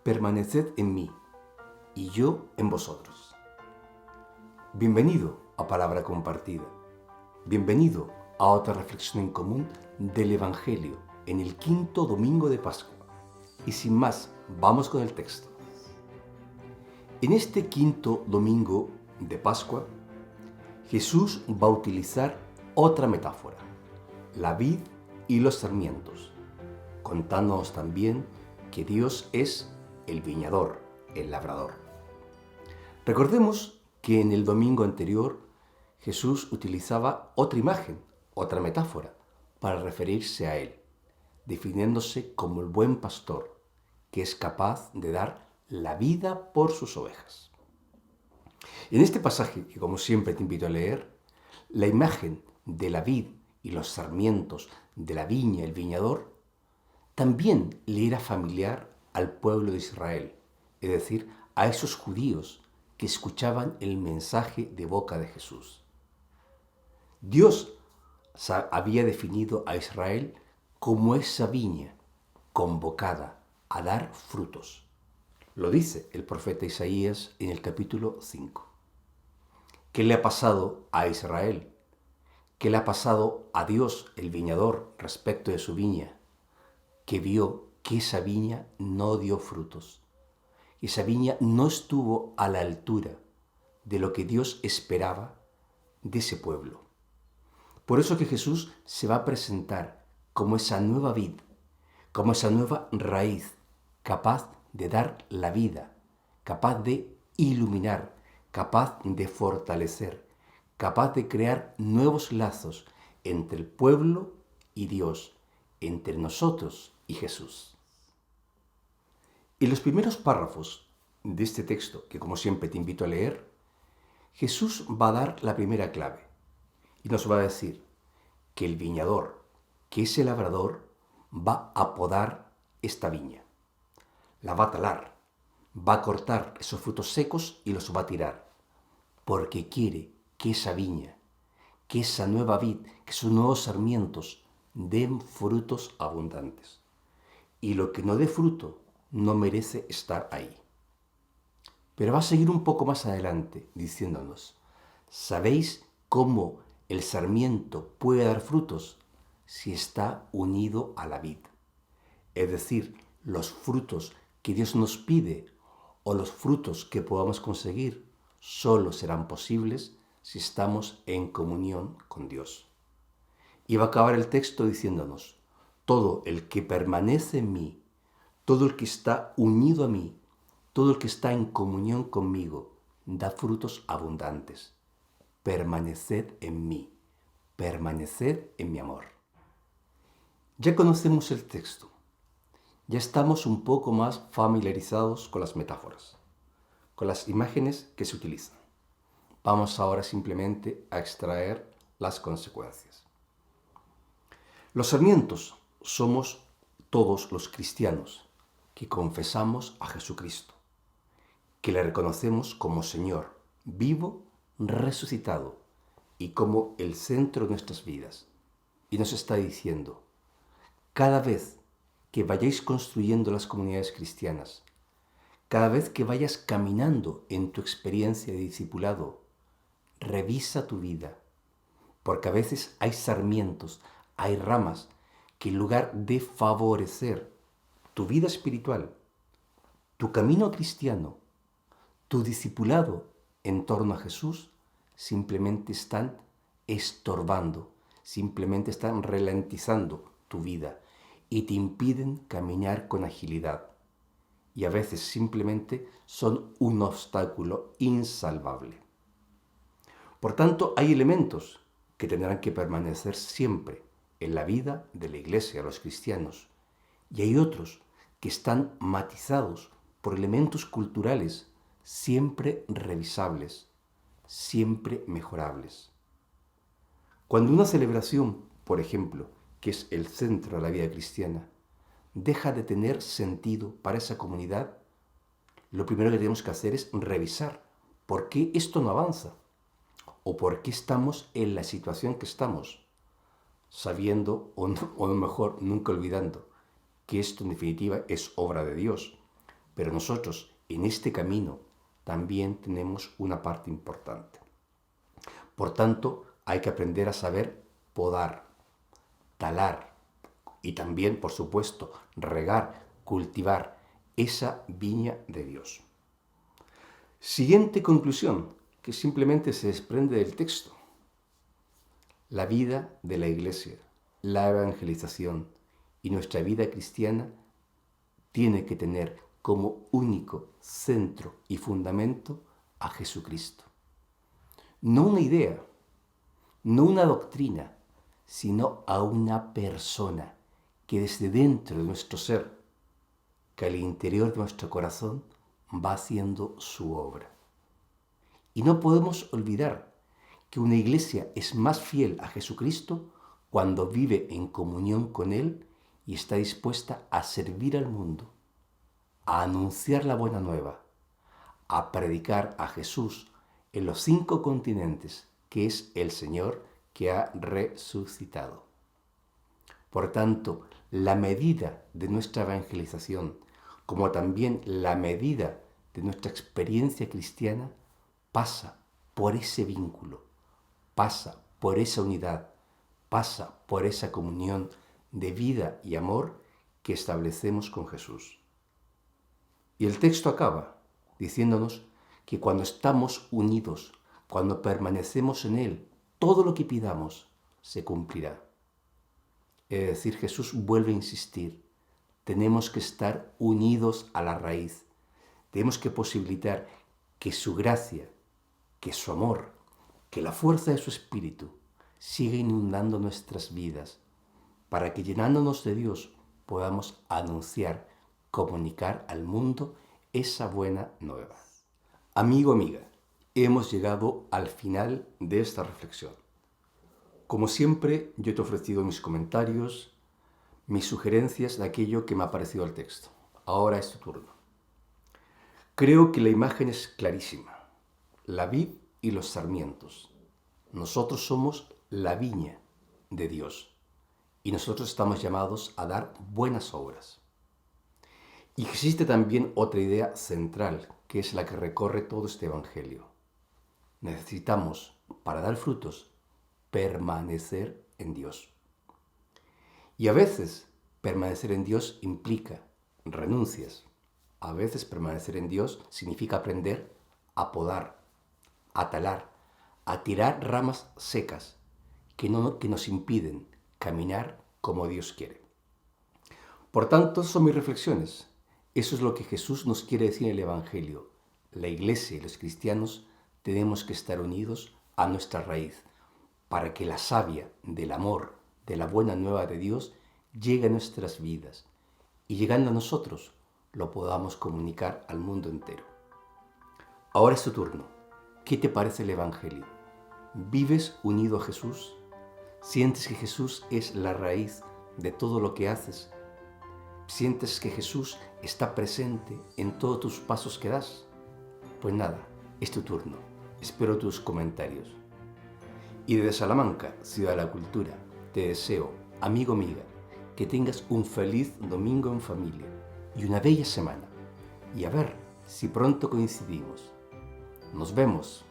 permaneced en mí y yo en vosotros. Bienvenido a Palabra Compartida. Bienvenido a otra reflexión en común del Evangelio en el quinto domingo de Pascua. Y sin más, vamos con el texto. En este quinto domingo de Pascua, Jesús va a utilizar otra metáfora, la vid y los sarmientos, contándonos también que Dios es el viñador, el labrador. Recordemos que en el domingo anterior Jesús utilizaba otra imagen, otra metáfora, para referirse a Él, definiéndose como el buen pastor, que es capaz de dar la vida por sus ovejas. En este pasaje, que como siempre te invito a leer, la imagen de la vid y los sarmientos, de la viña, el viñador, también le era familiar al pueblo de Israel, es decir, a esos judíos que escuchaban el mensaje de boca de Jesús. Dios había definido a Israel como esa viña convocada a dar frutos. Lo dice el profeta Isaías en el capítulo 5. ¿Qué le ha pasado a Israel? ¿Qué le ha pasado a Dios, el viñador, respecto de su viña? Que vio que esa viña no dio frutos. Esa viña no estuvo a la altura de lo que Dios esperaba de ese pueblo. Por eso que Jesús se va a presentar como esa nueva vid, como esa nueva raíz, capaz de dar la vida, capaz de iluminar, capaz de fortalecer, capaz de crear nuevos lazos entre el pueblo y Dios, entre nosotros y Jesús. En los primeros párrafos de este texto, que como siempre te invito a leer, Jesús va a dar la primera clave y nos va a decir que el viñador, que es el labrador, va a podar esta viña, la va a talar, va a cortar esos frutos secos y los va a tirar, porque quiere que esa viña, que esa nueva vid, que esos nuevos sarmientos den frutos abundantes. Y lo que no dé fruto no merece estar ahí. Pero va a seguir un poco más adelante diciéndonos, ¿sabéis cómo el sarmiento puede dar frutos? Si está unido a la vid. Es decir, los frutos que Dios nos pide o los frutos que podamos conseguir solo serán posibles si estamos en comunión con Dios. Y va a acabar el texto diciéndonos, todo el que permanece en mí, todo el que está unido a mí, todo el que está en comunión conmigo, da frutos abundantes. Permaneced en mí, permaneced en mi amor. Ya conocemos el texto, ya estamos un poco más familiarizados con las metáforas, con las imágenes que se utilizan. Vamos ahora simplemente a extraer las consecuencias. Los sarmientos somos todos los cristianos que confesamos a Jesucristo, que le reconocemos como Señor, vivo, resucitado y como el centro de nuestras vidas. Y nos está diciendo, cada vez que vayáis construyendo las comunidades cristianas, cada vez que vayas caminando en tu experiencia de discipulado, revisa tu vida, porque a veces hay sarmientos, hay ramas que en lugar de favorecer tu vida espiritual, tu camino cristiano, tu discipulado en torno a Jesús, simplemente están estorbando, simplemente están ralentizando tu vida y te impiden caminar con agilidad. Y a veces simplemente son un obstáculo insalvable. Por tanto, hay elementos que tendrán que permanecer siempre en la vida de la Iglesia, los cristianos, y hay otros que están matizados por elementos culturales siempre revisables, siempre mejorables. Cuando una celebración, por ejemplo, que es el centro de la vida cristiana, deja de tener sentido para esa comunidad, lo primero que tenemos que hacer es revisar por qué esto no avanza o por qué estamos en la situación que estamos, sabiendo o mejor nunca olvidando que esto en definitiva es obra de Dios, pero nosotros en este camino también tenemos una parte importante. Por tanto, hay que aprender a saber podar, talar y también, por supuesto, regar, cultivar esa viña de Dios. Siguiente conclusión, que simplemente se desprende del texto. La vida de la Iglesia, la evangelización y nuestra vida cristiana tiene que tener como único centro y fundamento a Jesucristo. No una idea, no una doctrina, sino a una persona que desde dentro de nuestro ser, que al interior de nuestro corazón va haciendo su obra. Y no podemos olvidar que una iglesia es más fiel a Jesucristo cuando vive en comunión con Él y está dispuesta a servir al mundo, a anunciar la buena nueva, a predicar a Jesús en los 5 continentes, que es el Señor que ha resucitado. Por tanto, la medida de nuestra evangelización, como también la medida de nuestra experiencia cristiana, pasa por ese vínculo, pasa por esa unidad, pasa por esa comunión de vida y amor que establecemos con Jesús. Y el texto acaba diciéndonos que cuando estamos unidos, cuando permanecemos en Él, todo lo que pidamos se cumplirá. Es decir, Jesús vuelve a insistir, tenemos que estar unidos a la raíz, tenemos que posibilitar que su gracia, que su amor, que la fuerza de su Espíritu siga inundando nuestras vidas, para que llenándonos de Dios podamos anunciar, comunicar al mundo esa buena nueva. Amigo, amiga, hemos llegado al final de esta reflexión. Como siempre, yo te he ofrecido mis comentarios, mis sugerencias de aquello que me ha parecido al texto. Ahora es tu turno. Creo que la imagen es clarísima. La vid y los sarmientos. Nosotros somos la viña de Dios y nosotros estamos llamados a dar buenas obras. Y existe también otra idea central, que es la que recorre todo este Evangelio. Necesitamos, para dar frutos, permanecer en Dios. Y a veces permanecer en Dios implica renuncias. A veces permanecer en Dios significa aprender a podar, a talar, a tirar ramas secas que nos impiden caminar como Dios quiere. Por tanto, son mis reflexiones. Eso es lo que Jesús nos quiere decir en el Evangelio. La Iglesia y los cristianos tenemos que estar unidos a nuestra raíz para que la savia del amor, de la buena nueva de Dios, llegue a nuestras vidas y llegando a nosotros lo podamos comunicar al mundo entero. Ahora es tu turno. ¿Qué te parece el Evangelio? ¿Vives unido a Jesús? ¿Sientes que Jesús es la raíz de todo lo que haces? ¿Sientes que Jesús está presente en todos tus pasos que das? Pues nada, es tu turno. Espero tus comentarios. Y desde Salamanca, Ciudad de la Cultura, te deseo, amigo, amiga, que tengas un feliz domingo en familia y una bella semana. Y a ver si pronto coincidimos. Nos vemos.